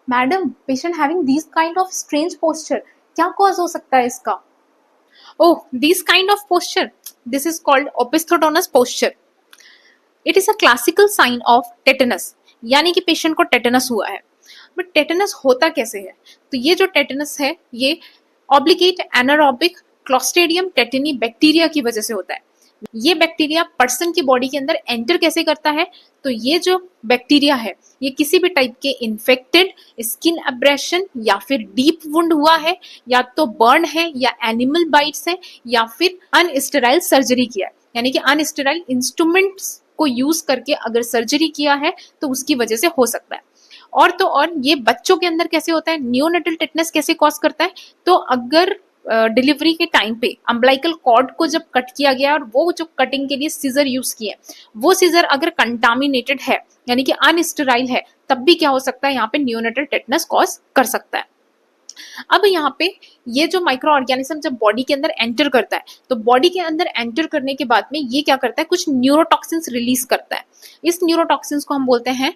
Madam, patient having this kind of strange posture, क्या cause हो सकता है इसका? Oh, this kind of posture, this is called opisthotonus posture. It is a classical sign of tetanus, यानी कि patient को tetanus हुआ है. बट टेटनस होता कैसे है? तो ये जो टेटनस है ये obligate anaerobic Clostridium tetani bacteria की वजह से होता है. ये बैक्टीरिया पर्सन की बॉडी के अंदर एंटर कैसे करता है? तो ये जो बैक्टीरिया है ये किसी भी टाइप के इन्फेक्टेड स्किन एब्रेशन या फिर डीप वुंड हुआ है, या तो बर्न है, या एनिमल बाइट्स है, या फिर अनस्टेराइल सर्जरी किया है, यानी कि अनस्टेराइल इंस्ट्रूमेंट्स को यूज करके अगर सर्जरी किया है तो उसकी वजह से हो सकता है. और तो और ये बच्चों के अंदर कैसे होता है? नियोनेटल टेटनस कैसे कॉज करता है? तो अगर डिलीवरी के टाइम पे अम्बलाइकल कॉर्ड को जब कट किया गया और वो जो कटिंग के लिए सीजर यूज किए, वो सीजर अगर कंटामिनेटेड है यानी कि अनस्टेराइल है, तब भी क्या हो सकता है? यहाँ पे नियोनेटल टेटनस कॉज कर सकता है. अब यहाँ पे ये जो माइक्रो ऑर्गेनिज्म जब बॉडी के अंदर एंटर करता है, तो बॉडी के अंदर एंटर करने के बाद में ये क्या करता है? कुछ न्यूरोटॉक्सिन्स रिलीज करता है. इस न्यूरोटॉक्सिन्स को हम बोलते हैं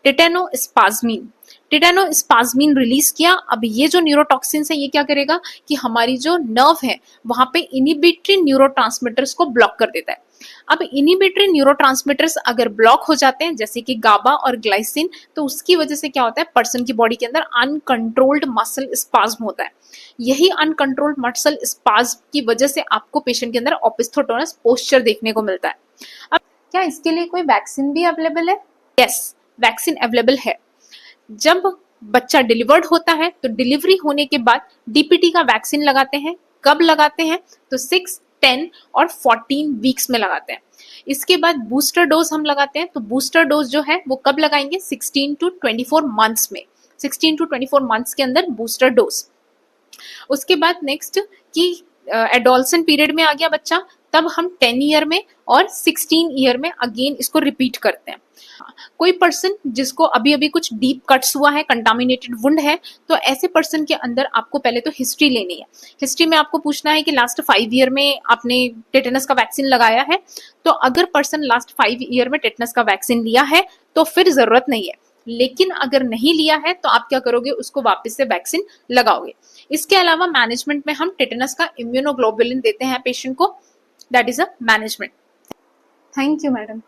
टेटेनोस्पाज्मीन. टेटेनोस्पाज्मीन रिलीज किया. अब ये जो न्यूरोटॉक्सिन्स है ये क्या करेगा कि हमारी जो नर्व है वहां पे इनिबिटरी न्यूरोट्रांसमीटर्स को ब्लॉक कर देता है. अब इनिबिटरी न्यूरोट्रांसमीटर्स अगर ब्लॉक हो जाते हैं जैसे कि गाबा और ग्लाइसिन, तो उसकी वजह से क्या होता है? पर्सन की बॉडी के अंदर अनकंट्रोल्ड मसल स्पाज्म होता है. यही अनकंट्रोल्ड मसल स्पाज्म की वजह से आपको पेशेंट के अंदर ओपिस्थोटोनस पोस्चर देखने को मिलता है. अब क्या इसके लिए कोई वैक्सीन भी अवेलेबल है? यस, वैक्सीन अवेलेबल है. जब बच्चा डिलीवर्ड होता है तो डिलीवरी होने के बाद डीपीटी का वैक्सीन लगाते हैं. कब लगाते हैं? तो 6, 10 और 14 वीक्स में लगाते हैं. इसके बाद बूस्टर डोज हम लगाते हैं. तो बूस्टर डोज जो है वो कब लगाएंगे? 16 टू 24 मंथ्स में. 16 टू 24 मंथ्स के अंदर बूस्टर डोज. उसके बाद नेक्स्ट कि एडोलसेंट पीरियड में आ गया बच्चा, तब हम 10 ईयर में और 16 ईयर में अगेन इसको रिपीट करते हैं. कोई पर्सन जिसको अभी अभी कुछ डीप कट्स हुआ है, कंटामिनेटेड वुंड है, तो ऐसे पर्सन के अंदर आपको पहले तो हिस्ट्री लेनी है. हिस्ट्री में आपको पूछना है कि लास्ट 5 ईयर में आपने टेटनस का वैक्सीन लगाया है. तो अगर पर्सन लास्ट 5 ईयर में टेटनस का वैक्सीन लिया है तो फिर जरूरत नहीं है. लेकिन अगर नहीं लिया है तो आप क्या करोगे? उसको वापस से वैक्सीन लगाओगे. इसके अलावा मैनेजमेंट में हम टेटनस का इम्यूनोग्लोबुलिन देते हैं पेशेंट को. That is a management. Thank you madam.